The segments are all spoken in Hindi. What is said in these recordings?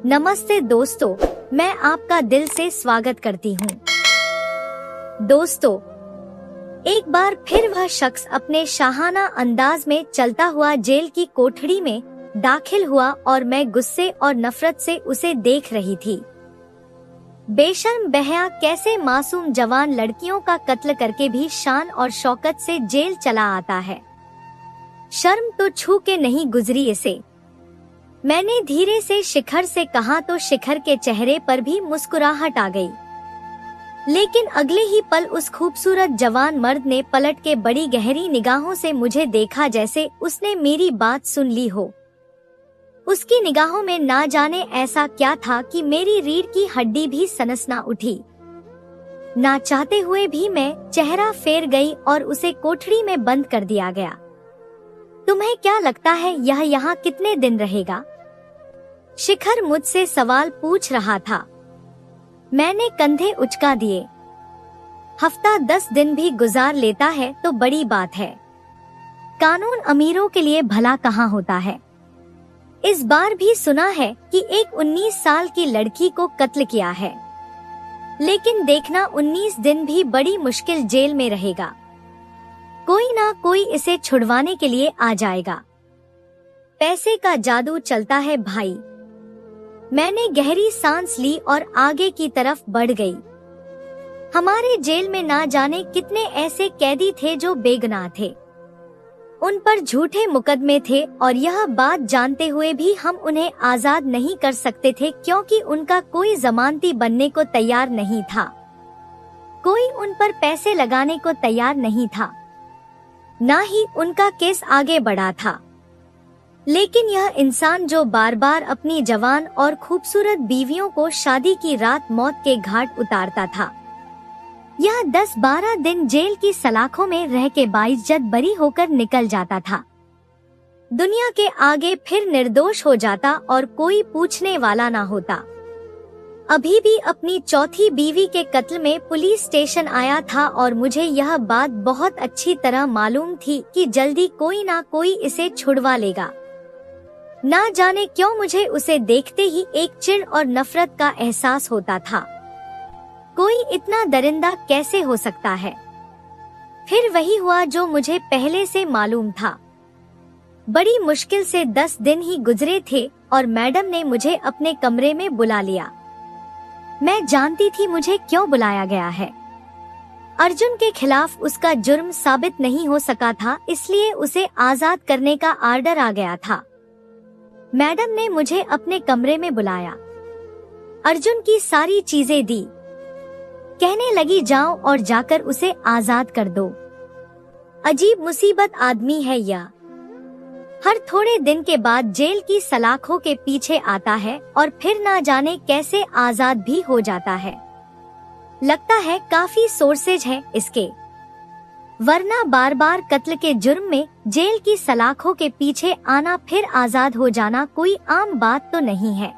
नमस्ते दोस्तों, मैं आपका दिल से स्वागत करती हूँ। दोस्तों, एक बार फिर वह शख्स अपने शाहाना अंदाज में चलता हुआ जेल की कोठरी में दाखिल हुआ और मैं गुस्से और नफरत से उसे देख रही थी। बेशर्म बहया कैसे मासूम जवान लड़कियों का कत्ल करके भी शान और शौकत से जेल चला आता है। शर्म तो छू के नहीं गुजरी इसे। मैंने धीरे से शिखर से कहा तो शिखर के चेहरे पर भी मुस्कुराहट आ गई, लेकिन अगले ही पल उस खूबसूरत जवान मर्द ने पलट के बड़ी गहरी निगाहों से मुझे देखा, जैसे उसने मेरी बात सुन ली हो। उसकी निगाहों में ना जाने ऐसा क्या था कि मेरी रीढ़ की हड्डी भी सनसना उठी। ना चाहते हुए भी मैं चेहरा फेर गई और उसे कोठरी में बंद कर दिया गया। तुम्हें क्या लगता है यह यहाँ कितने दिन रहेगा? शिखर मुझसे सवाल पूछ रहा था। मैंने कंधे उचका दिए। हफ्ता 10 दिन भी गुजार लेता है तो बड़ी बात है। कानून अमीरों के लिए भला कहाँ होता है। इस बार भी सुना है कि एक 19 साल की लड़की को कत्ल किया है, लेकिन देखना 19 दिन भी बड़ी मुश्किल जेल में रहेगा। कोई ना कोई इसे छुड़वाने के लिए आ जाएगा। पैसे का जादू चलता है भाई। मैंने गहरी सांस ली और आगे की तरफ बढ़ गई। हमारे जेल में ना जाने कितने ऐसे कैदी थे जो बेगुनाह थे। उन पर झूठे मुकदमे थे और यह बात जानते हुए भी हम उन्हें आजाद नहीं कर सकते थे, क्योंकि उनका कोई जमानती बनने को तैयार नहीं था। कोई उन पर पैसे लगाने को तैयार नहीं था, ना ही उनका केस आगे बढ़ा था। लेकिन यह इंसान जो बार बार अपनी जवान और खूबसूरत बीवियों को शादी की रात मौत के घाट उतारता था, यह 10-12 दिन जेल की सलाखों में रह के बाइज्जत बरी होकर निकल जाता था। दुनिया के आगे फिर निर्दोष हो जाता और कोई पूछने वाला ना होता। अभी भी अपनी चौथी बीवी के कत्ल में पुलिस स्टेशन आया था और मुझे यह बात बहुत अच्छी तरह मालूम थी कि जल्दी कोई ना कोई इसे छुड़वा लेगा। ना जाने क्यों मुझे उसे देखते ही एक चिढ़ और नफरत का एहसास होता था। कोई इतना दरिंदा कैसे हो सकता है? फिर वही हुआ जो मुझे पहले से मालूम था। बड़ी मुश्किल से 10 दिन ही गुजरे थे और मैडम ने मुझे अपने कमरे में बुला लिया। मैं जानती थी मुझे क्यों बुलाया गया है। अर्जुन के खिलाफ उसका जुर्म साबित नहीं हो सका था, इसलिए उसे आजाद करने का आर्डर आ गया था। मैडम ने मुझे अपने कमरे में बुलाया, अर्जुन की सारी चीजें दी, कहने लगी जाओ और जाकर उसे आजाद कर दो। अजीब मुसीबत आदमी है यह। हर थोड़े दिन के बाद जेल की सलाखों के पीछे आता है और फिर ना जाने कैसे आजाद भी हो जाता है। लगता है काफी सोर्सेज है इसके, वरना बार बार कत्ल के जुर्म में जेल की सलाखों के पीछे आना फिर आजाद हो जाना कोई आम बात तो नहीं है।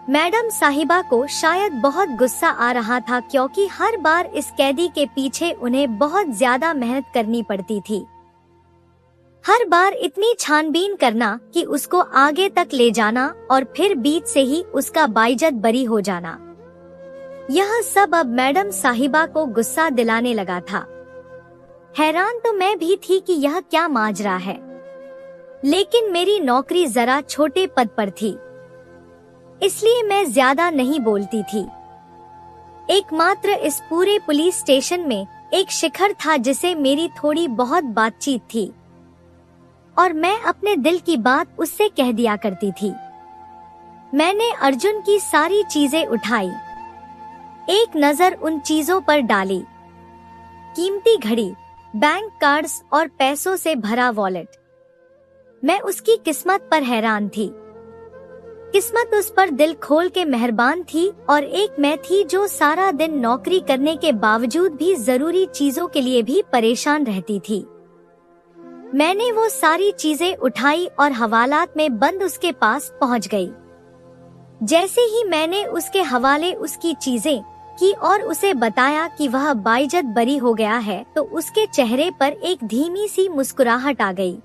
मैडम साहिबा को शायद बहुत गुस्सा आ रहा था, क्योंकि हर बार इस कैदी के पीछे उन्हें बहुत ज्यादा मेहनत करनी पड़ती थी। हर बार इतनी छानबीन करना कि उसको आगे तक ले जाना और फिर बीच से ही उसका बाइज्जत बरी हो जाना। यह सब अब मैडम साहिबा को गुस्सा दिलाने लगा था। हैरान तो मैं भी थी कि यह क्या माजरा है, लेकिन मेरी नौकरी जरा छोटे पद पर थी, इसलिए मैं ज्यादा नहीं बोलती थी। एकमात्र इस पूरे पुलिस स्टेशन में एक शिखर था जिसे मेरी थोड़ी बहुत बातचीत थी और मैं अपने दिल की बात उससे कह दिया करती थी। मैंने अर्जुन की सारी चीजें उठाई, एक नजर उन चीजों पर डाली। कीमती घड़ी, बैंक कार्ड्स और पैसों से भरा वॉलेट। मैं उसकी किस्मत पर हैरान थी। किस्मत उस पर दिल खोल के मेहरबान थी और एक मैं थी जो सारा दिन नौकरी करने के बावजूद भी जरूरी चीजों के लिए भी परेशान रहती थी। मैंने वो सारी चीजें उठाई और हवालात में बंद उसके पास पहुंच गई। जैसे ही मैंने उसके हवाले उसकी चीजें की और उसे बताया कि वह बाइज्जत बरी हो गया है, तो उसके चेहरे पर एक धीमी सी मुस्कुराहट आ गई।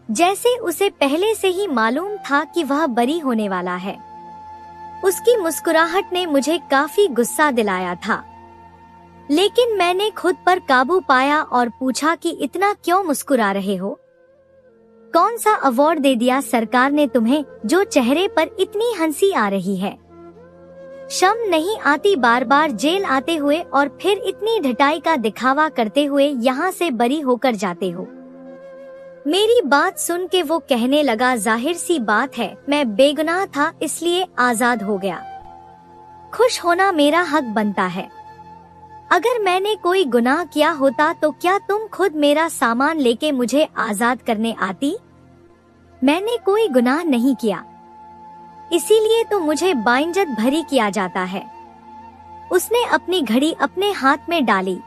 जैसे उसे पहले से ही मालूम था कि वह बरी होने वाला है। उसकी मुस्कुराहट ने मुझे काफी गुस्सा दिलाया था, लेकिन मैंने खुद पर काबू पाया और पूछा कि इतना क्यों मुस्कुरा रहे हो? कौन सा अवार्ड दे दिया सरकार ने तुम्हें जो चेहरे पर इतनी हंसी आ रही है? शर्म नहीं आती बार बार जेल आते हुए और फिर इतनी ढिठाई का दिखावा करते हुए यहाँ से बरी होकर जाते हो? मेरी बात सुन के वो कहने लगा, जाहिर सी बात है मैं बेगुनाह था इसलिए आजाद हो गया। खुश होना मेरा हक बनता है। अगर मैंने कोई गुनाह किया होता तो क्या तुम खुद मेरा सामान लेके मुझे आजाद करने आती? मैंने कोई गुनाह नहीं किया, इसीलिए तो मुझे बाइंजत भरी किया जाता है। उसने अपनी घड़ी अपने हाथ में डाली,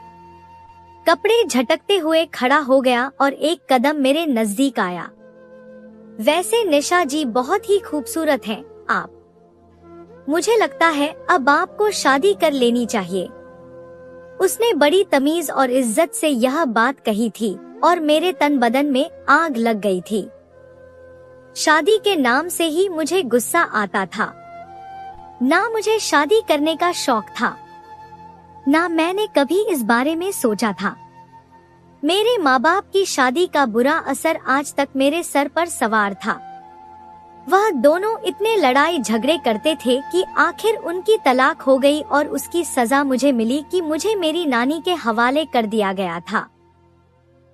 कपड़े झटकते हुए खड़ा हो गया और एक कदम मेरे नजदीक आया। वैसे निशा जी बहुत ही खूबसूरत हैं आप। मुझे लगता है अब आपको शादी कर लेनी चाहिए। उसने बड़ी तमीज और इज्जत से यह बात कही थी और मेरे तन बदन में आग लग गई थी। शादी के नाम से ही मुझे गुस्सा आता था। ना मुझे शादी करने का शौक था, ना मैंने कभी इस बारे में सोचा था। मेरे माँ बाप की शादी का बुरा असर आज तक मेरे सर पर सवार था। वह दोनों इतने लड़ाई झगड़े करते थे कि आखिर उनकी तलाक हो गई और उसकी सजा मुझे मिली कि मुझे मेरी नानी के हवाले कर दिया गया था।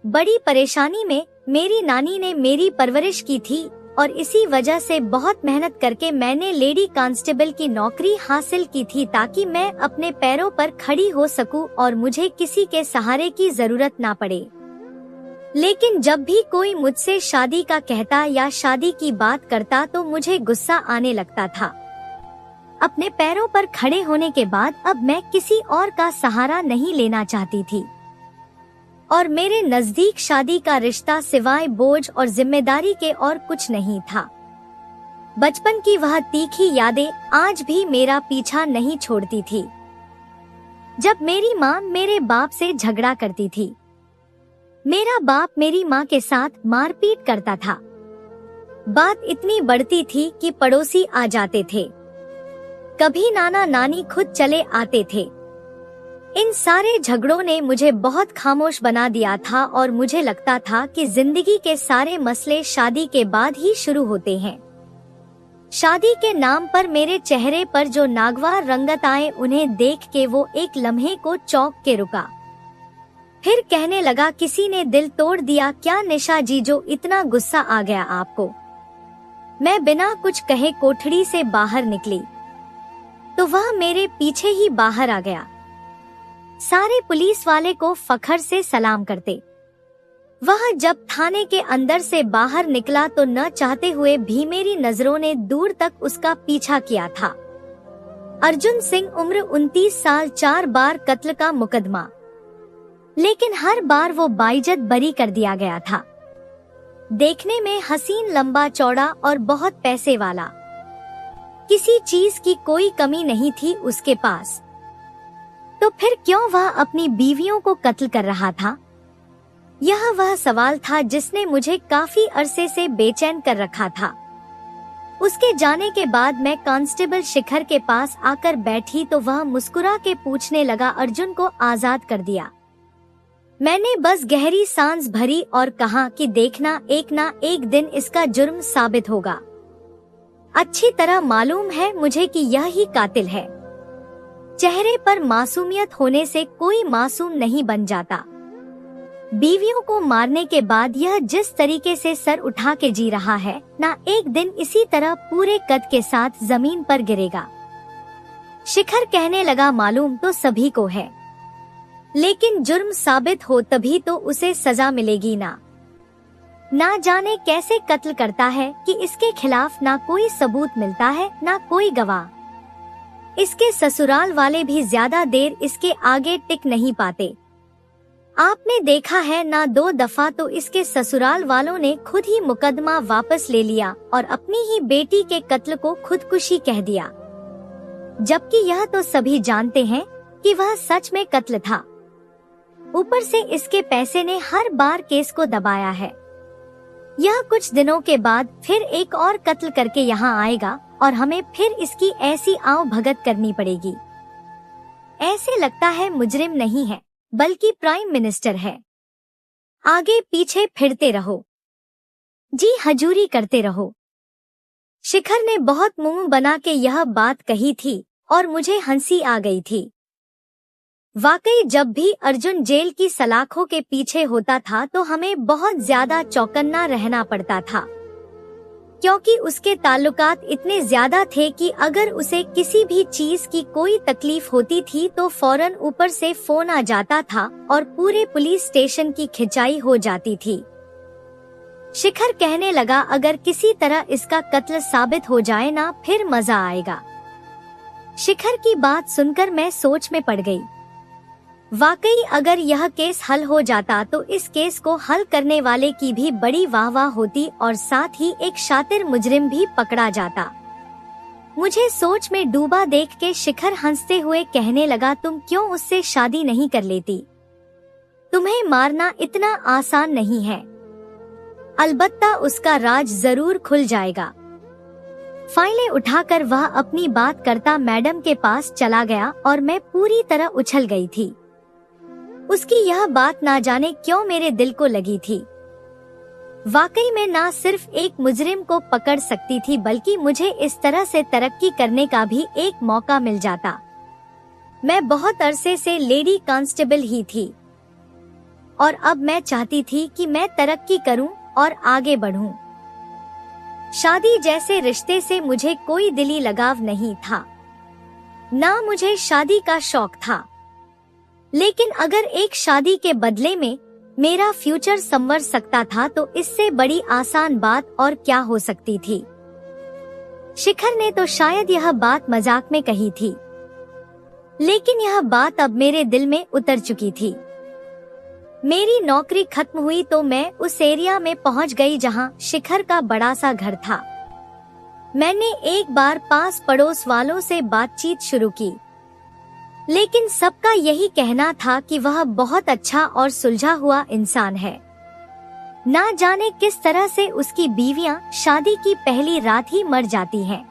बड़ी परेशानी में मेरी नानी ने मेरी परवरिश की थी और इसी वजह से बहुत मेहनत करके मैंने लेडी कांस्टेबल की नौकरी हासिल की थी ताकि मैं अपने पैरों पर खड़ी हो सकूं और मुझे किसी के सहारे की जरूरत ना पड़े। लेकिन जब भी कोई मुझसे शादी का कहता या शादी की बात करता तो मुझे गुस्सा आने लगता था। अपने पैरों पर खड़े होने के बाद अब मैं किसी और का सहारा नहीं लेना चाहती थी और मेरे नजदीक शादी का रिश्ता सिवाय बोझ और जिम्मेदारी के और कुछ नहीं था। बचपन की वह तीखी यादें आज भी मेरा पीछा नहीं छोड़ती थी। जब मेरी माँ मेरे बाप से झगड़ा करती थी, मेरा बाप मेरी माँ के साथ मारपीट करता था। बात इतनी बढ़ती थी कि पड़ोसी आ जाते थे, कभी नाना नानी खुद चले आते थे। इन सारे झगड़ों ने मुझे बहुत खामोश बना दिया था और मुझे लगता था कि जिंदगी के सारे मसले शादी के बाद ही शुरू होते हैं। शादी के नाम पर मेरे चेहरे पर जो नागवार रंगत आए उन्हें देख के वो एक लम्हे को चौंक के रुका। फिर कहने लगा, किसी ने दिल तोड़ दिया क्या निशा जी जो इतना गुस्सा आ गया आपको? मैं बिना कुछ कहे कोठड़ी से बाहर निकली तो वह मेरे पीछे ही बाहर आ गया। सारे पुलिस वाले को फखर से सलाम करते। वह जब थाने के अंदर से बाहर निकला तो न चाहते हुए भी मेरी नजरों ने दूर तक उसका पीछा किया था। अर्जुन सिंह, उम्र 29 साल, 4 बार कत्ल का मुकदमा, लेकिन हर बार वो बाइज्जत बरी कर दिया गया था। देखने में हसीन, लंबा चौड़ा और बहुत पैसे वाला, किसी चीज की कोई कमी नहीं थी उसके पास। तो फिर क्यों वह अपनी बीवियों को कत्ल कर रहा था? यह वह सवाल था जिसने मुझे काफी अरसे से बेचैन कर रखा था। उसके जाने के बाद मैं कांस्टेबल शिखर के पास आकर बैठी तो वह मुस्कुरा के पूछने लगा, अर्जुन को आजाद कर दिया? मैंने बस गहरी सांस भरी और कहा कि देखना, एक ना एक दिन इसका जुर्म साबित होगा। अच्छी तरह मालूम है मुझे कि यह ही कातिल है। चेहरे पर मासूमियत होने से कोई मासूम नहीं बन जाता। बीवियों को मारने के बाद यह जिस तरीके से सर उठा के जी रहा है, ना एक दिन इसी तरह पूरे कद के साथ जमीन पर गिरेगा। शिखर कहने लगा, मालूम तो सभी को है, लेकिन जुर्म साबित हो तभी तो उसे सजा मिलेगी ना जाने कैसे कत्ल करता है कि इसके खिलाफ ना कोई सबूत मिलता है ना कोई गवाह। इसके ससुराल वाले भी ज्यादा देर इसके आगे टिक नहीं पाते। आपने देखा है ना, 2 दफा तो इसके ससुराल वालों ने खुद ही मुकदमा वापस ले लिया और अपनी ही बेटी के कत्ल को खुदकुशी कह दिया, जबकि यह तो सभी जानते हैं कि वह सच में कत्ल था। ऊपर से इसके पैसे ने हर बार केस को दबाया है। यह कुछ दिनों के बाद फिर एक और कत्ल करके यहाँ आएगा और हमें फिर इसकी ऐसी आव भगत करनी पड़ेगी। ऐसे लगता है मुजरिम नहीं है बल्कि प्राइम मिनिस्टर है। आगे पीछे फिरते रहो, जी हजूरी करते रहो। शिखर ने बहुत मुंह बना के यह बात कही थी और मुझे हंसी आ गई थी। वाकई जब भी अर्जुन जेल की सलाखों के पीछे होता था तो हमें बहुत ज्यादा चौकन्ना रहना पड़ता था, क्योंकि उसके ताल्लुकात इतने ज्यादा थे कि अगर उसे किसी भी चीज की कोई तकलीफ होती थी तो फौरन ऊपर से फोन आ जाता था और पूरे पुलिस स्टेशन की खिंचाई हो जाती थी। शिखर कहने लगा, अगर किसी तरह इसका कत्ल साबित हो जाए ना, फिर मजा आएगा। शिखर की बात सुनकर मैं सोच में पड़ गई। वाकई अगर यह केस हल हो जाता तो इस केस को हल करने वाले की भी बड़ी वाहवाह होती और साथ ही एक शातिर मुजरिम भी पकड़ा जाता। मुझे सोच में डूबा देख के शिखर हंसते हुए कहने लगा, तुम क्यों उससे शादी नहीं कर लेती? तुम्हें मारना इतना आसान नहीं है। अलबत्ता उसका राज जरूर खुल जाएगा। फाइलें उठाकर वह अपनी बात करता मैडम के पास चला गया और मैं पूरी तरह उछल गई थी। उसकी यह बात ना जाने क्यों मेरे दिल को लगी थी। वाकई में ना सिर्फ एक मुजरिम को पकड़ सकती थी बल्कि मुझे इस तरह से तरक्की करने का भी एक मौका मिल जाता। मैं बहुत अरसे से लेडी कांस्टेबल ही थी और अब मैं चाहती थी कि मैं तरक्की करूं और आगे बढ़ूं। शादी जैसे रिश्ते से मुझे कोई दिली लगाव नहीं था, ना मुझे शादी का शौक था, लेकिन अगर एक शादी के बदले में मेरा फ्यूचर संवर सकता था तो इससे बड़ी आसान बात और क्या हो सकती थी। शिखर ने तो शायद यह बात मजाक में कही थी, लेकिन यह बात अब मेरे दिल में उतर चुकी थी। मेरी नौकरी खत्म हुई तो मैं उस एरिया में पहुंच गई जहां शिखर का बड़ा सा घर था। मैंने एक बार पास पड़ोस वालों से बातचीत शुरू की, लेकिन सबका यही कहना था कि वह बहुत अच्छा और सुलझा हुआ इंसान है। ना जाने किस तरह से उसकी बीवियां शादी की पहली रात ही मर जाती हैं।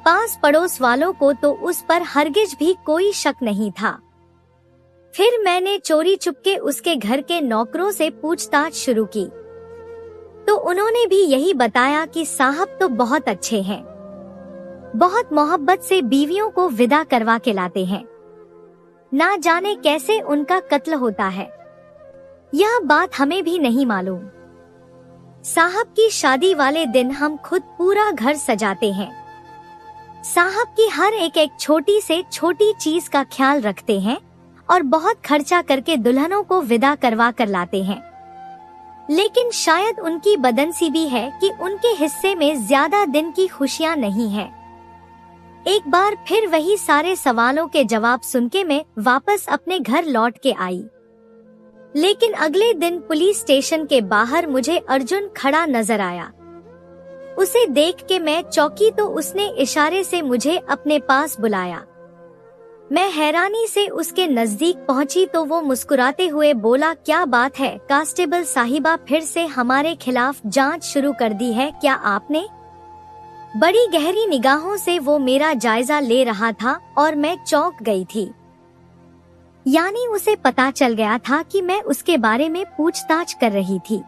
पास पड़ोस वालों को तो उस पर हरगिज भी कोई शक नहीं था। फिर मैंने चोरी चुपके उसके घर के नौकरों से पूछताछ शुरू की तो उन्होंने भी यही बताया कि साहब तो बहुत अच्छे हैं, बहुत मोहब्बत से बीवियों को विदा करवा के लाते हैं। ना जाने कैसे उनका कत्ल होता है, यह बात हमें भी नहीं मालूम। साहब की शादी वाले दिन हम खुद पूरा घर सजाते हैं। साहब की हर एक छोटी से छोटी चीज का ख्याल रखते हैं और बहुत खर्चा करके दुल्हनों को विदा करवा कर लाते हैं। लेकिन शायद उनकी बदनसीबी है कि उनके हिस्से में ज्यादा दिन की खुशियां नहीं है। एक बार फिर वही सारे सवालों के जवाब सुन के मैं वापस अपने घर लौट के आई। लेकिन अगले दिन पुलिस स्टेशन के बाहर मुझे अर्जुन खड़ा नजर आया। उसे देख के मैं चौंकी तो उसने इशारे से मुझे अपने पास बुलाया। मैं हैरानी से उसके नजदीक पहुंची तो वो मुस्कुराते हुए बोला, क्या बात है कांस्टेबल साहिबा, फिर से हमारे खिलाफ जांच शुरू कर दी है क्या आपने? बड़ी गहरी निगाहों से वो मेरा जायजा ले रहा था और मैं चौंक गई थी। यानी उसे पता चल गया था कि मैं उसके बारे में पूछताछ कर रही थी।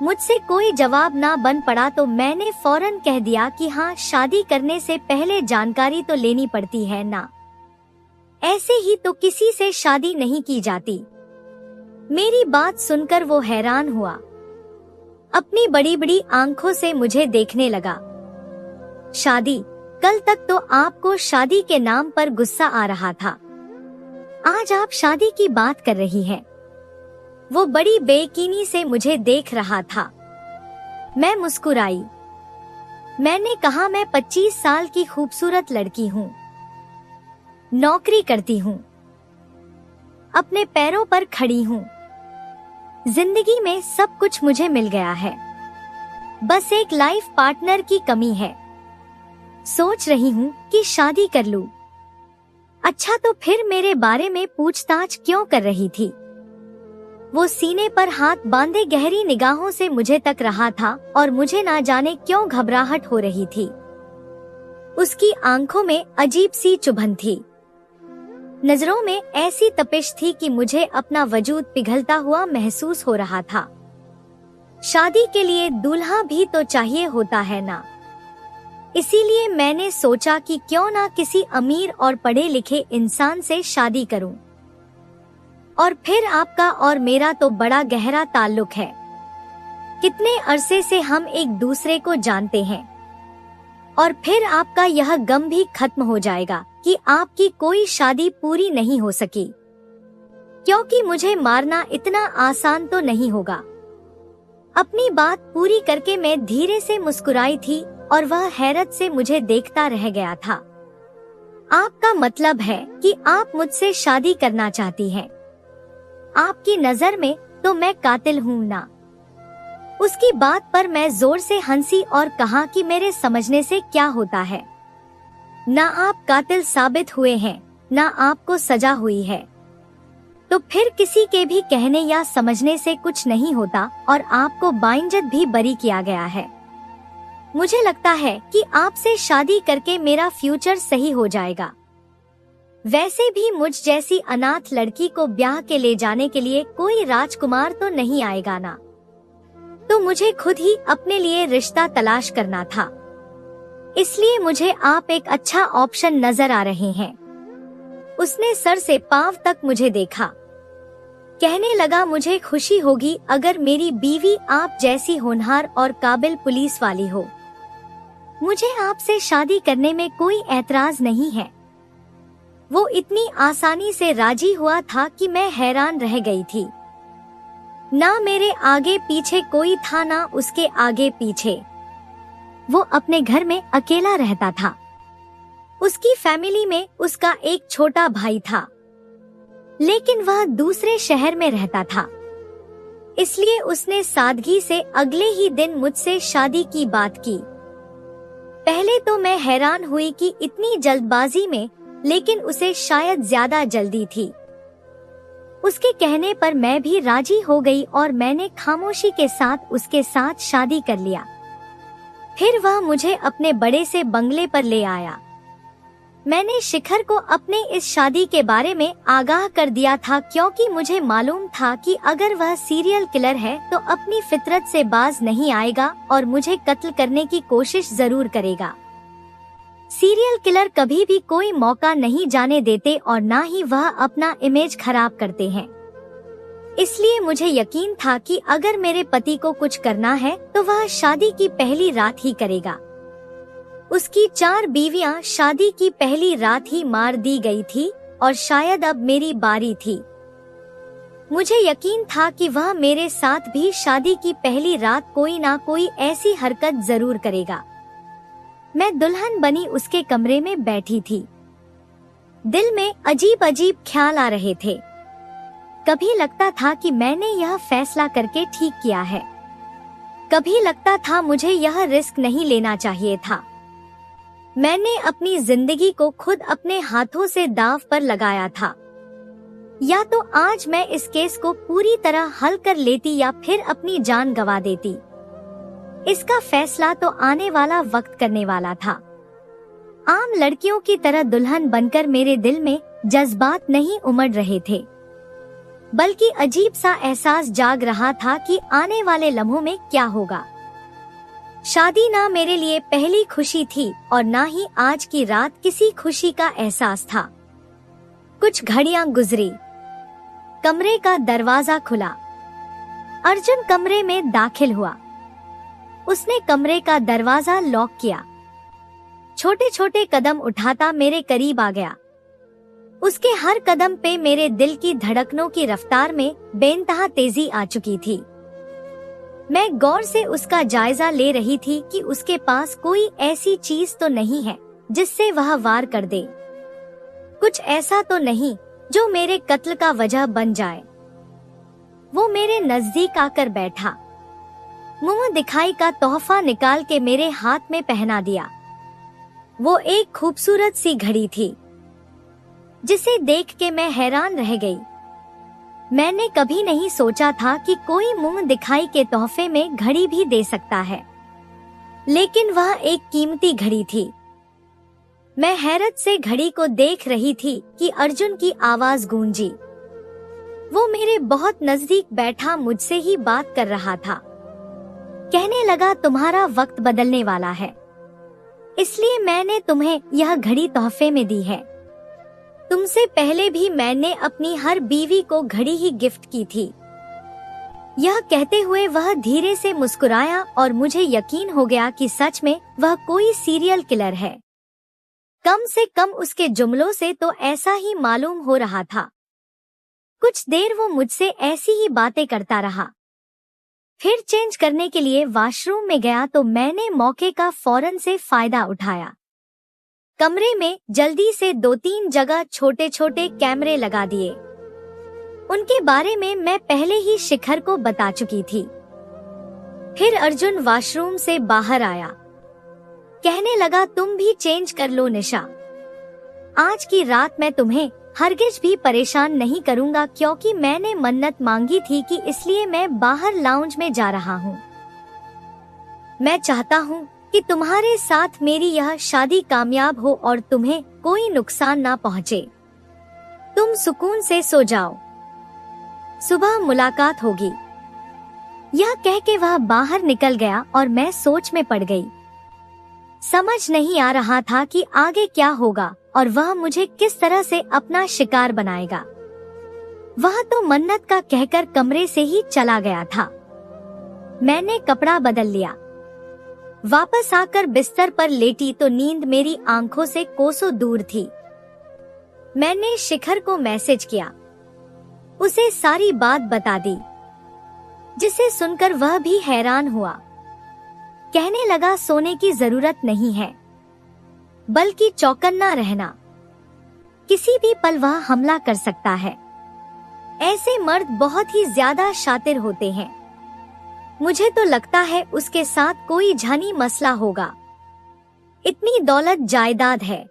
मुझसे कोई जवाब ना बन पड़ा तो मैंने फौरन कह दिया कि हाँ, शादी करने से पहले जानकारी तो लेनी पड़ती है ना, ऐसे ही तो किसी से शादी नहीं की जाती। मेरी बात सुनकर वो हैरान हुआ, अपनी बड़ी बड़ी आंखों से मुझे देखने लगा। शादी? कल तक तो आपको शादी के नाम पर गुस्सा आ रहा था, आज आप शादी की बात कर रही हैं। वो बड़ी बेयकीनी से मुझे देख रहा था। मैं मुस्कुराई। मैंने कहा, मैं 25 साल की खूबसूरत लड़की हूँ, नौकरी करती हूँ, अपने पैरों पर खड़ी हूँ, जिंदगी में सब कुछ मुझे मिल गया है, बस एक लाइफ पार्टनर की कमी है। सोच रही हूँ कि शादी कर लूं। अच्छा, तो फिर मेरे बारे में पूछताछ क्यों कर रही थी? वो सीने पर हाथ बांधे गहरी निगाहों से मुझे तक रहा था और मुझे ना जाने क्यों घबराहट हो रही थी। उसकी आंखों में अजीब सी चुभन थी, नजरों में ऐसी तपिश थी कि मुझे अपना वजूद पिघलता हुआ महसूस हो रहा था। शादी के लिए दूल्हा भी तो चाहिए होता है ना। इसीलिए मैंने सोचा कि क्यों ना किसी अमीर और पढ़े लिखे इंसान से शादी करूं। और फिर आपका और मेरा तो बड़ा गहरा ताल्लुक है, कितने अरसे से हम एक दूसरे को जानते हैं। और फिर आपका यह गम भी खत्म हो जाएगा कि आपकी कोई शादी पूरी नहीं हो सकी, क्योंकि मुझे मारना इतना आसान तो नहीं होगा। अपनी बात पूरी करके मैं धीरे से मुस्कुराई थी और वह हैरत से मुझे देखता रह गया था। आपका मतलब है कि आप मुझसे शादी करना चाहती हैं? आपकी नजर में तो मैं कातिल हूँ ना? उसकी बात पर मैं जोर से हंसी और कहा कि मेरे समझने से क्या होता है, ना आप कातिल साबित हुए हैं, ना आपको सजा हुई है, तो फिर किसी के भी कहने या समझने से कुछ नहीं होता और आपको बाइंजत भी बरी किया गया है। मुझे लगता है कि आपसे शादी करके मेरा फ्यूचर सही हो जाएगा। वैसे भी मुझ जैसी अनाथ लड़की को ब्याह के ले जाने के लिए कोई राजकुमार तो नहीं आएगा ना, तो मुझे खुद ही अपने लिए रिश्ता तलाश करना था। इसलिए मुझे आप एक अच्छा ऑप्शन नजर आ रहे हैं। उसने सर से पांव तक मुझे देखा, कहने लगा, मुझे खुशी होगी अगर मेरी बीवी आप जैसी होनहार और काबिल पुलिस वाली हो। मुझे आपसे शादी करने में कोई ऐतराज नहीं है। वो इतनी आसानी से राजी हुआ था कि मैं हैरान रह गई थी। ना मेरे आगे पीछे कोई था, ना उसके आगे पीछे। वो अपने घर में अकेला रहता था। उसकी फैमिली में उसका एक छोटा भाई था, लेकिन वह दूसरे शहर में रहता था। इसलिए उसने सादगी से अगले ही दिन मुझसे शादी की बात की। पहले तो मैं हैरान हुई कि इतनी जल्दबाजी में, लेकिन उसे शायद ज्यादा जल्दी थी। उसके कहने पर मैं भी राजी हो गई और मैंने खामोशी के साथ उसके साथ शादी कर लिया। फिर वह मुझे अपने बड़े से बंगले पर ले आया। मैंने शिखर को अपने इस शादी के बारे में आगाह कर दिया था, क्योंकि मुझे मालूम था कि अगर वह सीरियल किलर है तो अपनी फितरत से बाज नहीं आएगा और मुझे कत्ल करने की कोशिश जरूर करेगा। सीरियल किलर कभी भी कोई मौका नहीं जाने देते और ना ही वह अपना इमेज खराब करते हैं। इसलिए मुझे यकीन था कि अगर मेरे पति को कुछ करना है तो वह शादी की पहली रात ही करेगा। उसकी 4 बीवियां शादी की पहली रात ही मार दी गई थी और शायद अब मेरी बारी थी। मुझे यकीन था कि वह मेरे साथ भी शादी की पहली रात कोई ना कोई ऐसी हरकत जरूर करेगा। मैं दुल्हन बनी उसके कमरे में बैठी थी। दिल में अजीब अजीब ख्याल आ रहे थे। कभी लगता था कि मैंने यह फैसला करके ठीक किया है, कभी लगता था मुझे यह रिस्क नहीं लेना चाहिए था। मैंने अपनी जिंदगी को खुद अपने हाथों से दांव पर लगाया था। या तो आज मैं इस केस को पूरी तरह हल कर लेती या फिर अपनी जान गंवा देती। इसका फैसला तो आने वाला वक्त करने वाला था। आम लड़कियों की तरह दुल्हन बनकर मेरे दिल में जज्बात नहीं उमड़ रहे थे, बल्कि अजीब सा एहसास जाग रहा था कि आने वाले लम्हों में क्या होगा। शादी ना मेरे लिए पहली खुशी थी और ना ही आज की रात किसी खुशी का एहसास था। कुछ घड़ियां गुजरी, कमरे का दरवाजा खुला। अर्जुन कमरे में दाखिल हुआ। उसने कमरे का दरवाजा लॉक किया। छोटे छोटे कदम उठाता मेरे करीब आ गया। उसके हर कदम पे मेरे दिल की धड़कनों की रफ्तार में बेइंतहा तेजी आ चुकी थी। मैं गौर से उसका जायजा ले रही थी कि उसके पास कोई ऐसी चीज तो नहीं है जिससे वह वार कर दे, कुछ ऐसा तो नहीं जो मेरे कत्ल का वजह बन जाए। वो मेरे नजदीक आकर बैठा, मुंह दिखाई का तोहफा निकाल के मेरे हाथ में पहना दिया। वो एक खूबसूरत सी घड़ी थी जिसे देख के मैं हैरान रह गई। मैंने कभी नहीं सोचा था कि कोई मुंह दिखाई के तोहफे में घड़ी भी दे सकता है, लेकिन वह एक कीमती घड़ी थी। मैं हैरत से घड़ी को देख रही थी कि अर्जुन की आवाज गूंजी। वो मेरे बहुत नजदीक बैठा मुझसे ही बात कर रहा था। कहने लगा, तुम्हारा वक्त बदलने वाला है, इसलिए मैंने तुम्हें यह घड़ी तोहफे में दी है। तुमसे पहले भी मैंने अपनी हर बीवी को घड़ी ही गिफ्ट की थी। यह कहते हुए वह धीरे से मुस्कुराया और मुझे यकीन हो गया कि सच में वह कोई सीरियल किलर है। कम से कम उसके जुमलों से तो ऐसा ही मालूम हो रहा था। कुछ देर वो मुझसे ऐसी ही बातें करता रहा। फिर चेंज करने के लिए वॉशरूम में गया तो मैंने मौके का फौरन से फायदा उठाया। कमरे में जल्दी से 2-3 जगह छोटे छोटे कैमरे लगा दिए। उनके बारे में मैं पहले ही शिखर को बता चुकी थी। फिर अर्जुन वॉशरूम से बाहर आया। कहने लगा, तुम भी चेंज कर लो निशा। आज की रात मैं तुम्हें हरगिज भी परेशान नहीं करूंगा, क्योंकि मैंने मन्नत मांगी थी कि इसलिए मैं बाहर लाउंज में जा रहा हूँ। मैं चाहता हूँ कि तुम्हारे साथ मेरी यह शादी कामयाब हो और तुम्हें कोई नुकसान ना पहुँचे। तुम सुकून से सो जाओ, सुबह मुलाकात होगी। यह कह के वह बाहर निकल गया और मैं सोच में पड़ गई। समझ नहीं आ रहा था कि आगे क्या होगा और वह मुझे किस तरह से अपना शिकार बनाएगा। वह तो मन्नत का कहकर कमरे से ही चला गया था। मैंने कपड़ा बदल लिया। वापस आकर बिस्तर पर लेटी तो नींद मेरी आंखों से कोसों दूर थी। मैंने शिखर को मैसेज किया, उसे सारी बात बता दी, जिसे सुनकर वह भी हैरान हुआ। कहने लगा, सोने की जरूरत नहीं है, बल्कि चौकन्ना रहना। किसी भी पल वह हमला कर सकता है। ऐसे मर्द बहुत ही ज्यादा शातिर होते हैं। मुझे तो लगता है उसके साथ कोई जानी मसला होगा। इतनी दौलत जायदाद है,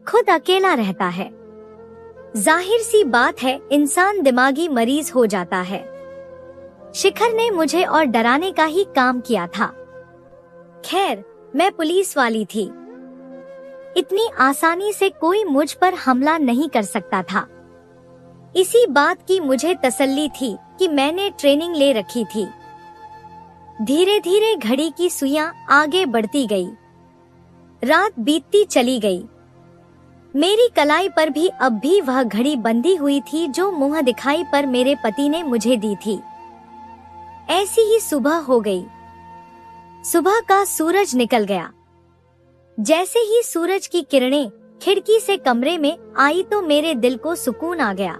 खुद अकेला रहता है। जाहिर सी बात है इंसान दिमागी मरीज हो जाता है। शिखर ने मुझे और डराने का ही काम किया था। खैर, मैं पुलिस वाली थी। इतनी आसानी से कोई मुझ पर हमला नहीं कर सकता था। इसी बात की मुझे तसल्ली थी कि मैंने ट्रेनिंग ले रखी थी। धीरे धीरे घड़ी की सुइयां आगे बढ़ती गई। रात बीतती चली गई। मेरी कलाई पर भी अब भी वह घड़ी बंधी हुई थी जो मुंह दिखाई पर मेरे पति ने मुझे दी थी। ऐसी ही सुबह हो गई। सुबह का सूरज निकल गया। जैसे ही सूरज की किरणें खिड़की से कमरे में आई तो मेरे दिल को सुकून आ गया।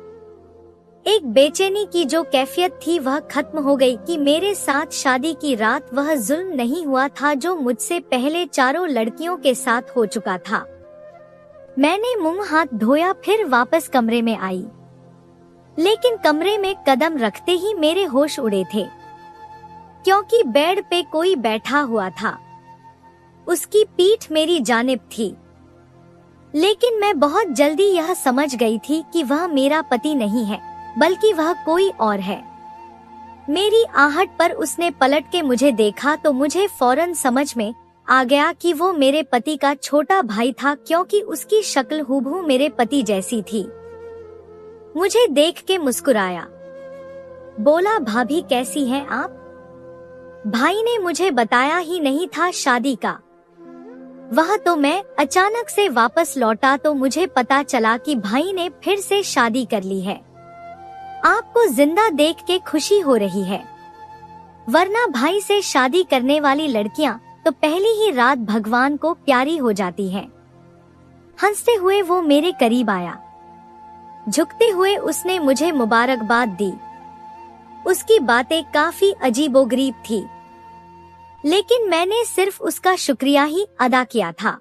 एक बेचैनी की जो कैफियत थी वह खत्म हो गई कि मेरे साथ शादी की रात वह जुल्म नहीं हुआ था जो मुझसे पहले 4 लड़कियों के साथ हो चुका था। मैंने मुंह हाथ धोया, फिर वापस कमरे में आई, लेकिन कमरे में कदम रखते ही मेरे होश उड़े थे, क्योंकि बेड पे कोई बैठा हुआ था। उसकी पीठ मेरी जानिब थी, लेकिन मैं बहुत जल्दी यह समझ गई थी कि वह मेरा पति नहीं है, बल्कि वह कोई और है। मेरी आहट पर उसने पलट के मुझे देखा तो मुझे फौरन समझ में आ गया कि वो मेरे पति का छोटा भाई था, क्योंकि उसकी शक्ल हूबहू मेरे पति जैसी थी। मुझे देख के मुस्कुराया, बोला, भाभी कैसी हैं आप? भाई ने मुझे बताया ही नहीं था शादी का। वह तो मैं अचानक से वापस लौटा तो मुझे पता चला कि भाई ने फिर से शादी कर ली है। आपको जिंदा देख के खुशी हो रही है, वरना भाई से शादी करने वाली लड़कियां तो पहली ही रात भगवान को प्यारी हो जाती हैं। हंसते हुए वो मेरे करीब आया। झुकते हुए उसने मुझे मुबारकबाद दी। उसकी बातें काफी अजीबोगरीब थी, लेकिन मैंने सिर्फ उसका शुक्रिया ही अदा किया था।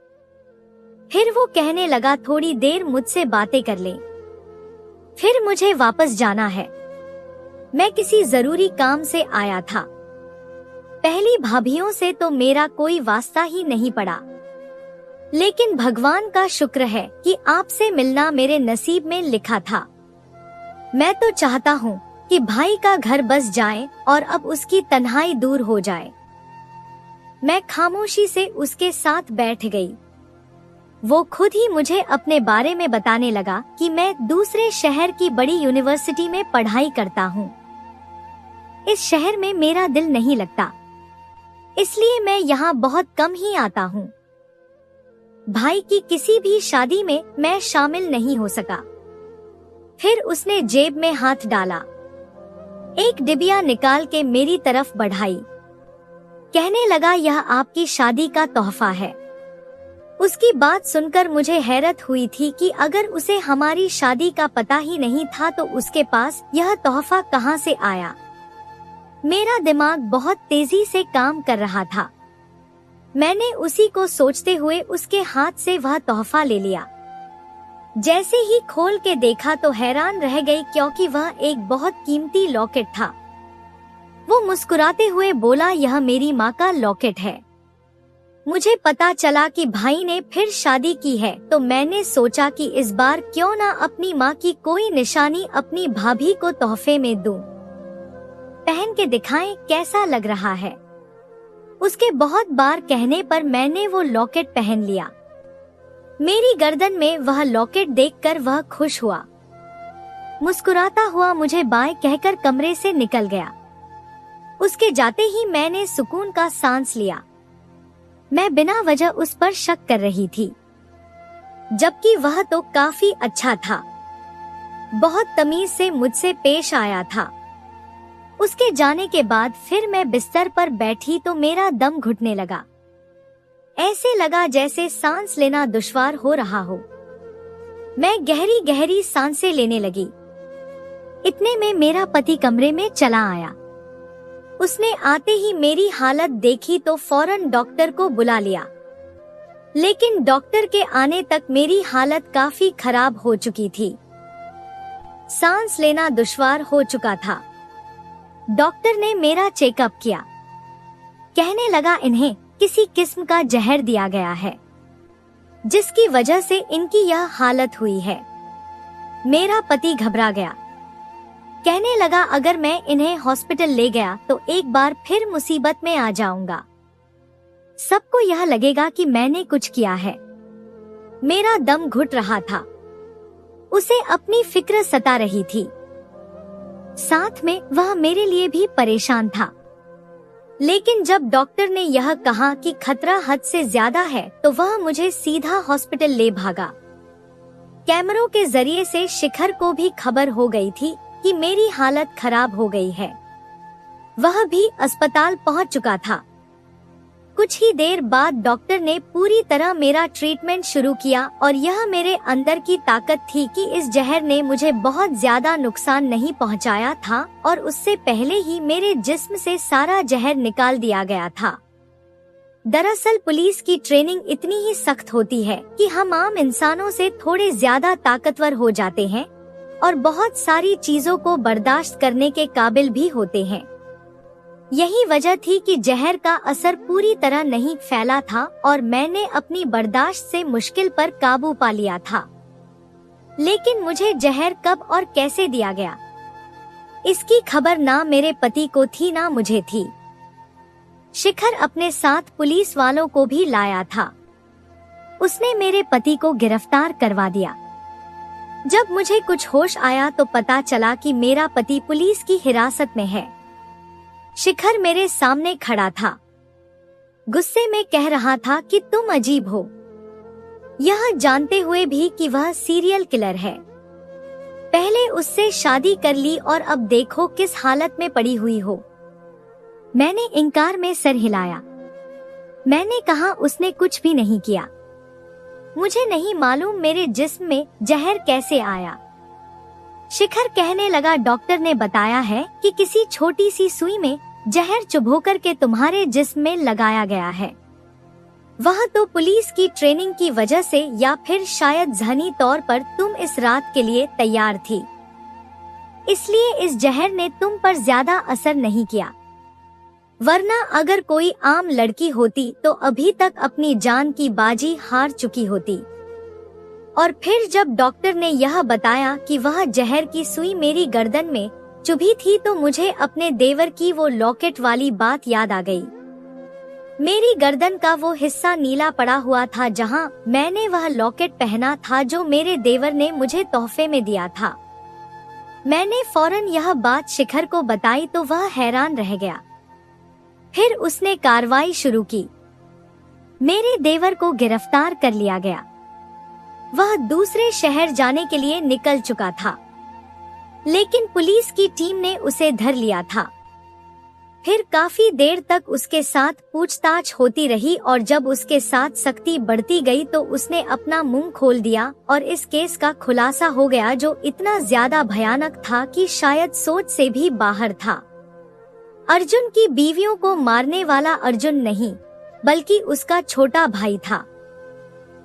फिर वो कहने लगा, थोड़ी देर मुझसे बातें कर ले, फिर मुझे वापस जाना है। मैं किसी जरूरी काम से आया था। पहली भाभीयों से तो मेरा कोई वास्ता ही नहीं पड़ा, लेकिन भगवान का शुक्र है कि आपसे मिलना मेरे नसीब में लिखा था। मैं तो चाहता हूँ कि भाई का घर बस जाए और अब उसकी तन्हाई दूर हो जाए। मैं खामोशी से उसके साथ बैठ गई। वो खुद ही मुझे अपने बारे में बताने लगा कि मैं दूसरे शहर की बड़ी यूनिवर्सिटी में पढ़ाई करता हूँ। इस शहर में मेरा दिल नहीं लगता, इसलिए मैं यहाँ बहुत कम ही आता हूँ। भाई की किसी भी शादी में मैं शामिल नहीं हो सका। फिर उसने जेब में हाथ डाला, एक डिबिया निकाल के मेरी तरफ बढ़ाई, कहने लगा यह आपकी शादी का तोहफा है। उसकी बात सुनकर मुझे हैरत हुई थी कि अगर उसे हमारी शादी का पता ही नहीं था तो उसके पास यह तोहफा कहां से आया। मेरा दिमाग बहुत तेजी से काम कर रहा था। मैंने उसी को सोचते हुए उसके हाथ से वह तोहफा ले लिया। जैसे ही खोल के देखा तो हैरान रह गई, क्योंकि वह एक बहुत कीमती लॉकेट था। वो मुस्कुराते हुए बोला, यह मेरी माँ का लॉकेट है। मुझे पता चला कि भाई ने फिर शादी की है, तो मैंने सोचा कि इस बार क्यों ना अपनी माँ की कोई निशानी अपनी भाभी को तोहफे में दूं। पहन के दिखाएं कैसा लग रहा है। उसके बहुत बार कहने पर मैंने वो लॉकेट पहन लिया। मेरी गर्दन में वह लॉकेट देखकर वह खुश हुआ। मुस्कुराता हुआ मुझे बाय कहकर कमरे से निकल गया। उसके जाते ही मैंने सुकून का सांस लिया। मैं बिना वजह उस पर शक कर रही थी, जबकि वह तो काफी अच्छा था। बहुत तमीज से मुझसे पेश आया था। उसके जाने के बाद फिर मैं बिस्तर पर बैठी तो मेरा दम घुटने लगा। ऐसे लगा जैसे सांस लेना दुश्वार हो रहा हो। मैं गहरी गहरी सांसें लेने लगी। इतने में मेरा पति कमरे में चला आया। उसने आते ही मेरी हालत देखी तो फौरन डॉक्टर को बुला लिया, लेकिन डॉक्टर के आने तक मेरी हालत काफी खराब हो चुकी थी। सांस लेना दुश्वार हो चुका था। डॉक्टर ने मेरा चेकअप किया, कहने लगा इन्हें किसी किस्म का जहर दिया गया है, जिसकी वजह से इनकी यह हालत हुई है। मेरा पति घबरा गया, कहने लगा अगर मैं इन्हें हॉस्पिटल ले गया तो एक बार फिर मुसीबत में आ जाऊंगा। सबको यह लगेगा कि मैंने कुछ किया है। मेरा दम घुट रहा था। उसे अपनी फिक्र सता रही थी। साथ में वह मेरे लिए भी परेशान था। लेकिन जब डॉक्टर ने यह कहा कि खतरा हद से ज्यादा है तो वह मुझे सीधा हॉस्पिटल ले भागा। कैमरों के जरिए से शिखर को भी खबर हो गई थी कि मेरी हालत खराब हो गई है। वह भी अस्पताल पहुंच चुका था। कुछ ही देर बाद डॉक्टर ने पूरी तरह मेरा ट्रीटमेंट शुरू किया और यह मेरे अंदर की ताकत थी कि इस जहर ने मुझे बहुत ज्यादा नुकसान नहीं पहुंचाया था और उससे पहले ही मेरे जिस्म से सारा जहर निकाल दिया गया था। दरअसल पुलिस की ट्रेनिंग इतनी ही सख्त होती है कि हम आम इंसानों से थोड़े ज्यादा ताकतवर हो जाते हैं और बहुत सारी चीजों को बर्दाश्त करने के काबिल भी होते हैं। यही वजह थी कि जहर का असर पूरी तरह नहीं फैला था और मैंने अपनी बर्दाश्त से मुश्किल पर काबू पा लिया था। लेकिन मुझे जहर कब और कैसे दिया गया, इसकी खबर ना मेरे पति को थी ना मुझे थी। शिखर अपने साथ पुलिस वालों को भी लाया था। उसने मेरे पति को गिरफ्तार करवा दिया। जब मुझे कुछ होश आया तो पता चला कि मेरा पति पुलिस की हिरासत में है। शिखर मेरे सामने खड़ा था, गुस्से में कह रहा था कि तुम अजीब हो, यह जानते हुए भी कि वह सीरियल किलर है। पहले उससे शादी कर ली और अब देखो किस हालत में पड़ी हुई हो। मैंने इनकार में सर हिलाया। मैंने कहा उसने कुछ भी नहीं किया। मुझे नहीं मालूम मेरे जिस्म में जहर कैसे आया। शिखर कहने लगा डॉक्टर ने बताया है कि किसी छोटी सी सुई में जहर चुभो करके तुम्हारे जिस्म में लगाया गया है। वह तो पुलिस की ट्रेनिंग की वजह से या फिर शायद ज़हनी तौर पर तुम इस रात के लिए तैयार थी, इसलिए इस जहर ने तुम पर ज्यादा असर नहीं किया। वरना अगर कोई आम लड़की होती तो अभी तक अपनी जान की बाजी हार चुकी होती। और फिर जब डॉक्टर ने यह बताया कि वह जहर की सुई मेरी गर्दन में चुभी थी तो मुझे अपने देवर की वो लॉकेट वाली बात याद आ गई। मेरी गर्दन का वो हिस्सा नीला पड़ा हुआ था जहां मैंने वह लॉकेट पहना था जो मेरे देवर ने मुझे तोहफे में दिया था। मैंने फौरन यह बात शिखर को बताई तो वह हैरान रह गया। फिर उसने कार्रवाई शुरू की। मेरे देवर को गिरफ्तार कर लिया गया। वह दूसरे शहर जाने के लिए निकल चुका था, लेकिन पुलिस की टीम ने उसे धर लिया था। फिर काफी देर तक उसके साथ पूछताछ होती रही और जब उसके साथ सख्ती बढ़ती गई तो उसने अपना मुंह खोल दिया और इस केस का खुलासा हो गया जो इतना ज्यादा भयानक था कि शायद सोच से भी बाहर था। अर्जुन की बीवियों को मारने वाला अर्जुन नहीं, बल्कि उसका छोटा भाई था,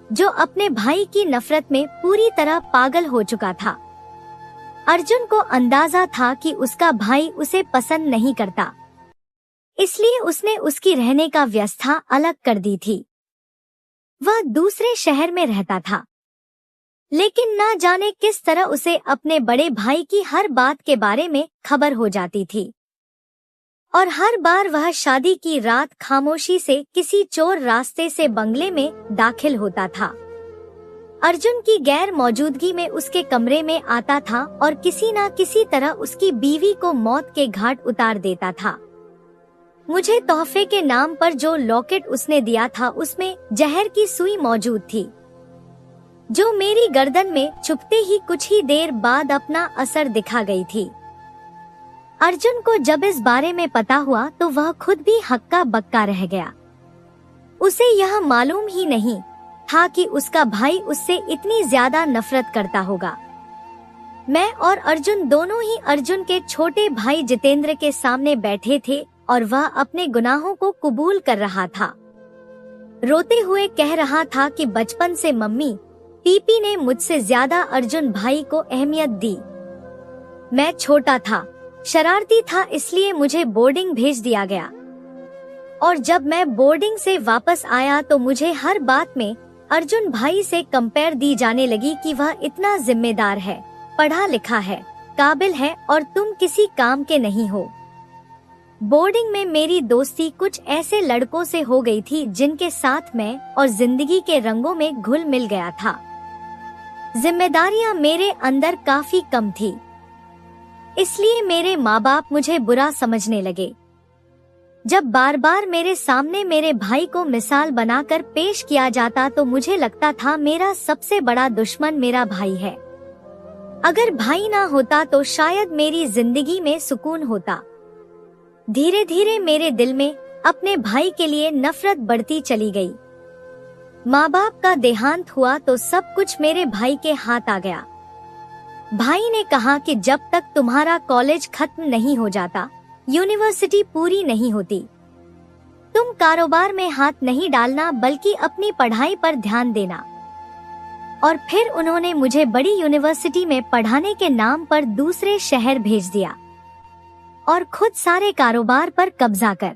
जो अपने भाई की नफरत में पूरी तरह पागल हो चुका था। अर्जुन को अंदाजा था कि उसका भाई उसे पसंद नहीं करता, इसलिए उसने उसकी रहने का व्यवस्था अलग कर दी थी। वह दूसरे शहर में रहता था, लेकिन ना जाने किस तरह उसे अपने बड़े भाई की हर बात के बारे में खबर हो जाती थी और हर बार वह शादी की रात खामोशी से किसी चोर रास्ते से बंगले में दाखिल होता था। अर्जुन की गैर मौजूदगी में उसके कमरे में आता था और किसी न किसी तरह उसकी बीवी को मौत के घाट उतार देता था। मुझे तोहफे के नाम पर जो लॉकेट उसने दिया था उसमें जहर की सुई मौजूद थी, जो मेरी गर्दन में चुभते ही कुछ ही देर बाद अपना असर दिखा गई थी। अर्जुन को जब इस बारे में पता हुआ तो वह खुद भी हक्का बक्का रह गया। उसे यह मालूम ही नहीं था कि उसका भाई उससे इतनी ज्यादा नफरत करता होगा। मैं और अर्जुन दोनों ही अर्जुन के छोटे भाई जितेंद्र के सामने बैठे थे और वह अपने गुनाहों को कबूल कर रहा था। रोते हुए कह रहा था कि बचपन से मम्मी पीपी ने मुझसे ज्यादा अर्जुन भाई को अहमियत दी। मैं छोटा था, शरारती था, इसलिए मुझे बोर्डिंग भेज दिया गया और जब मैं बोर्डिंग से वापस आया तो मुझे हर बात में अर्जुन भाई से कंपेयर दी जाने लगी कि वह इतना जिम्मेदार है, पढ़ा लिखा है, काबिल है और तुम किसी काम के नहीं हो। बोर्डिंग में मेरी दोस्ती कुछ ऐसे लड़कों से हो गई थी जिनके साथ मैं और जिंदगी के रंगों में घुल मिल गया था। जिम्मेदारियां मेरे अंदर काफी कम थी, इसलिए मेरे माँ बाप मुझे बुरा समझने लगे। जब बार बार मेरे सामने मेरे भाई को मिसाल बनाकर पेश किया जाता तो मुझे लगता था मेरा सबसे बड़ा दुश्मन मेरा भाई है। अगर भाई ना होता तो शायद मेरी जिंदगी में सुकून होता। धीरे धीरे मेरे दिल में अपने भाई के लिए नफरत बढ़ती चली गई। माँ बाप का देहांत हुआ तो सब कुछ मेरे भाई के हाथ आ गया। भाई ने कहा कि जब तक तुम्हारा कॉलेज खत्म नहीं हो जाता, यूनिवर्सिटी पूरी नहीं होती, तुम कारोबार में हाथ नहीं डालना बल्कि अपनी पढ़ाई पर ध्यान देना। और फिर उन्होंने मुझे बड़ी यूनिवर्सिटी में पढ़ाने के नाम पर दूसरे शहर भेज दिया और खुद सारे कारोबार पर कब्जा कर।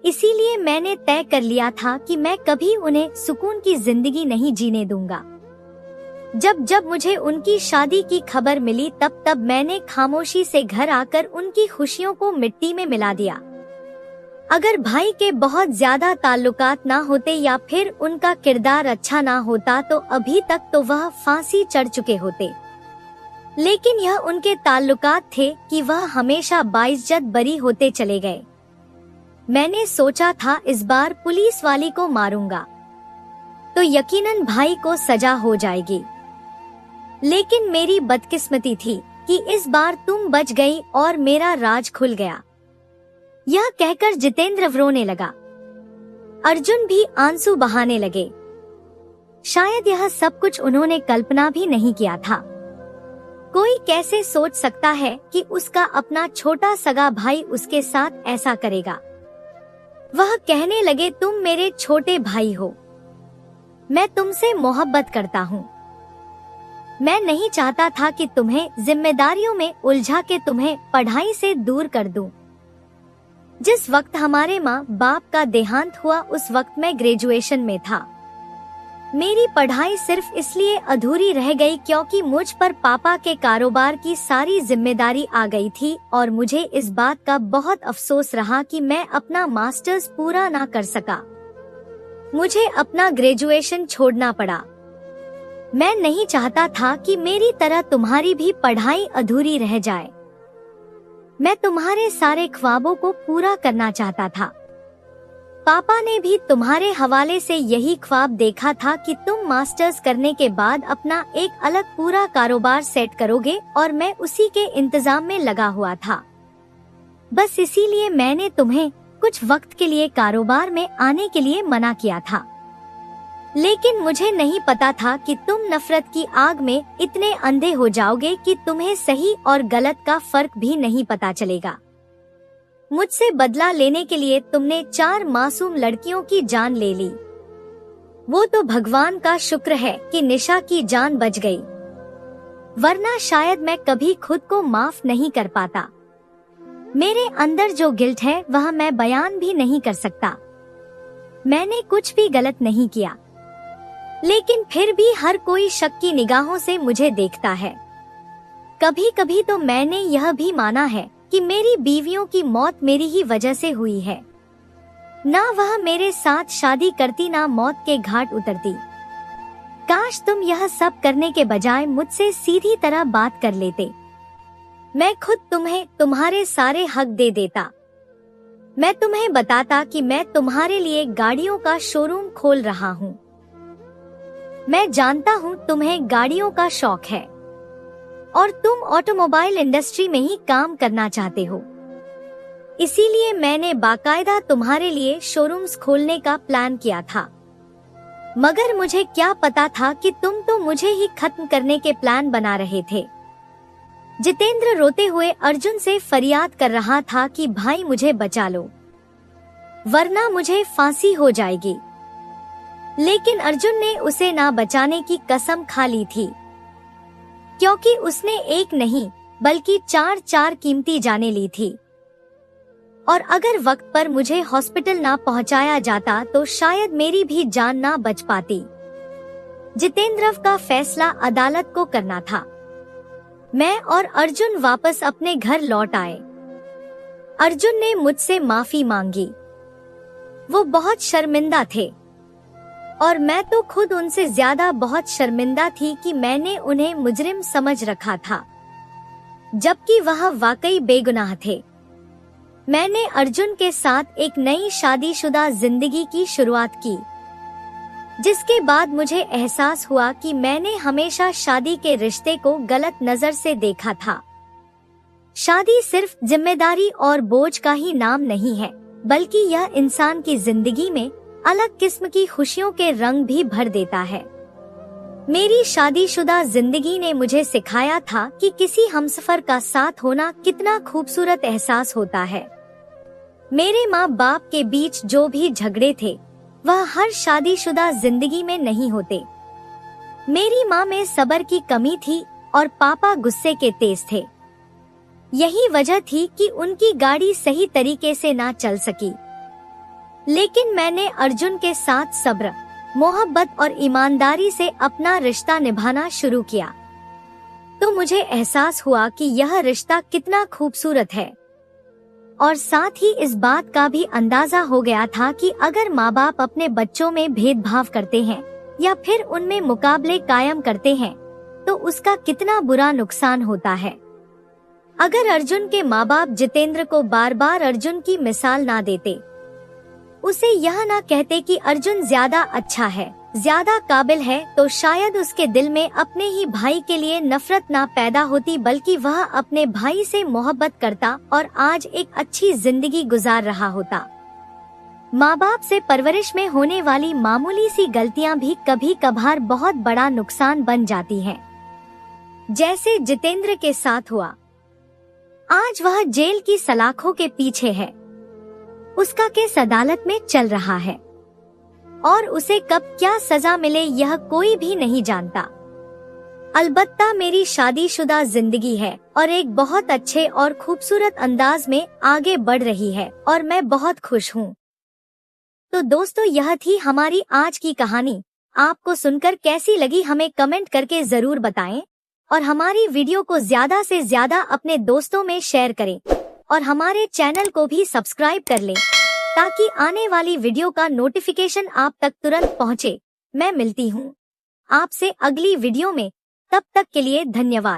इसीलिए मैंने तय कर लिया था कि मैं कभी उन्हें सुकून की जिंदगी नहीं जीने दूंगा। जब जब मुझे उनकी शादी की खबर मिली तब तब मैंने खामोशी से घर आकर उनकी खुशियों को मिट्टी में मिला दिया। अगर भाई के बहुत ज्यादा ताल्लुकात ना होते या फिर उनका किरदार अच्छा ना होता तो अभी तक तो वह फांसी चढ़ चुके होते, लेकिन यह उनके ताल्लुकात थे कि वह हमेशा बाइज्जत बरी होते चले गए। मैंने सोचा था इस बार पुलिस वाली को मारूंगा तो यकीनन भाई को सजा हो जाएगी, लेकिन मेरी बदकिस्मती थी कि इस बार तुम बच गई और मेरा राज खुल गया। यह कहकर जितेंद्र रोने लगा। अर्जुन भी आंसू बहाने लगे। शायद यह सब कुछ उन्होंने कल्पना भी नहीं किया था। कोई कैसे सोच सकता है कि उसका अपना छोटा सगा भाई उसके साथ ऐसा करेगा। वह कहने लगे, तुम मेरे छोटे भाई हो, मैं तुमसे मोहब्बत करता हूँ। मैं नहीं चाहता था कि तुम्हें जिम्मेदारियों में उलझा के तुम्हें पढ़ाई से दूर कर दूं। जिस वक्त हमारे माँ बाप का देहांत हुआ उस वक्त मैं ग्रेजुएशन में था। मेरी पढ़ाई सिर्फ इसलिए अधूरी रह गई क्योंकि मुझ पर पापा के कारोबार की सारी जिम्मेदारी आ गई थी और मुझे इस बात का बहुत अफसोस रहा कि मैं अपना मास्टर्स पूरा ना कर सका। मुझे अपना ग्रेजुएशन छोड़ना पड़ा। मैं नहीं चाहता था कि मेरी तरह तुम्हारी भी पढ़ाई अधूरी रह जाए। मैं तुम्हारे सारे ख्वाबों को पूरा करना चाहता था। पापा ने भी तुम्हारे हवाले से यही ख्वाब देखा था कि तुम मास्टर्स करने के बाद अपना एक अलग पूरा कारोबार सेट करोगे और मैं उसी के इंतजाम में लगा हुआ था। बस इसीलिए मैंने तुम्हें कुछ वक्त के लिए कारोबार में आने के लिए मना किया था। लेकिन मुझे नहीं पता था कि तुम नफरत की आग में इतने अंधे हो जाओगे कि तुम्हें सही और गलत का फर्क भी नहीं पता चलेगा। मुझसे बदला लेने के लिए तुमने 4 मासूम लड़कियों की जान ले ली। वो तो भगवान का शुक्र है कि निशा की जान बच गई, वरना शायद मैं कभी खुद को माफ नहीं कर पाता। मेरे अंदर जो गिल्ट है वह मैं बयान भी नहीं कर सकता। मैंने कुछ भी गलत नहीं किया, लेकिन फिर भी हर कोई शक की निगाहों से मुझे देखता है। कभी कभी तो मैंने यह भी माना है कि मेरी बीवियों की मौत मेरी ही वजह से हुई है। ना वह मेरे साथ शादी करती, ना मौत के घाट उतरती। काश तुम यह सब करने के बजाय मुझसे सीधी तरह बात कर लेते। मैं खुद तुम्हें तुम्हारे सारे हक दे देता। मैं तुम्हें बताता कि मैं तुम्हारे लिए गाड़ियों का शोरूम खोल रहा हूँ। मैं जानता हूँ तुम्हें गाड़ियों का शौक है और तुम ऑटोमोबाइल इंडस्ट्री में ही काम करना चाहते हो। इसीलिए मैंने बाकायदा तुम्हारे लिए शोरूम्स खोलने का प्लान किया था। मगर मुझे क्या पता था कि तुम तो मुझे ही खत्म करने के प्लान बना रहे थे। जितेंद्र रोते हुए अर्जुन से फरियाद कर रहा था कि भाई मुझे बचा लो, वरना मुझे फांसी हो जाएगी। लेकिन अर्जुन ने उसे ना बचाने की कसम खा ली थी, क्योंकि उसने एक नहीं बल्कि 4 कीमती जानें ली थी। और अगर वक्त पर मुझे हॉस्पिटल ना पहुंचाया जाता तो शायद मेरी भी जान ना बच पाती। जितेंद्र का फैसला अदालत को करना था। मैं और अर्जुन वापस अपने घर लौट आए। अर्जुन ने मुझसे माफी मांगी। वो बहुत शर्मिंदा थे और मैं तो खुद उनसे ज्यादा बहुत शर्मिंदा थी कि मैंने उन्हें मुजरिम समझ रखा था, जबकि वह वाकई बेगुनाह थे। मैंने अर्जुन के साथ एक नई शादीशुदा जिंदगी की शुरुआत की, जिसके बाद मुझे एहसास हुआ कि मैंने हमेशा शादी के रिश्ते को गलत नजर से देखा था। शादी सिर्फ जिम्मेदारी और बोझ का ही नाम नहीं है, बल्कि यह इंसान की जिंदगी में अलग किस्म की खुशियों के रंग भी भर देता है। मेरी शादीशुदा जिंदगी ने मुझे सिखाया था कि किसी हमसफर का साथ होना कितना खूबसूरत एहसास होता है। मेरे माँ बाप के बीच जो भी झगड़े थे वह हर शादीशुदा जिंदगी में नहीं होते। मेरी माँ में सब्र की कमी थी और पापा गुस्से के तेज थे। यही वजह थी कि उनकी गाड़ी सही तरीके से ना चल सकी। लेकिन मैंने अर्जुन के साथ सब्र, मोहब्बत और ईमानदारी से अपना रिश्ता निभाना शुरू किया, तो मुझे एहसास हुआ कि यह रिश्ता कितना खूबसूरत है। और साथ ही इस बात का भी अंदाजा हो गया था कि अगर माँ बाप अपने बच्चों में भेदभाव करते हैं या फिर उनमें मुकाबले कायम करते हैं तो उसका कितना बुरा नुकसान होता है। अगर अर्जुन के माँ बाप जितेंद्र को बार बार अर्जुन की मिसाल ना देते, उसे यह ना कहते कि अर्जुन ज्यादा अच्छा है, ज्यादा काबिल है, तो शायद उसके दिल में अपने ही भाई के लिए नफरत ना पैदा होती, बल्कि वह अपने भाई से मोहब्बत करता और आज एक अच्छी जिंदगी गुजार रहा होता। माँ बाप से परवरिश में होने वाली मामूली सी गलतियाँ भी कभी कभार बहुत बड़ा नुकसान बन जाती हैं, जैसे जितेंद्र के साथ हुआ। आज वह जेल की सलाखों के पीछे है। उसका केस अदालत में चल रहा है और उसे कब क्या सजा मिले यह कोई भी नहीं जानता। अलबत्ता मेरी शादीशुदा जिंदगी है और एक बहुत अच्छे और खूबसूरत अंदाज में आगे बढ़ रही है और मैं बहुत खुश हूँ। तो दोस्तों, यह थी हमारी आज की कहानी। आपको सुनकर कैसी लगी हमें कमेंट करके जरूर बताएं और हमारी वीडियो को ज्यादा से ज्यादा अपने दोस्तों में शेयर करें और हमारे चैनल को भी सब्सक्राइब कर लें ताकि आने वाली वीडियो का नोटिफिकेशन आप तक तुरंत पहुंचे। मैं मिलती हूं आपसे अगली वीडियो में, तब तक के लिए धन्यवाद।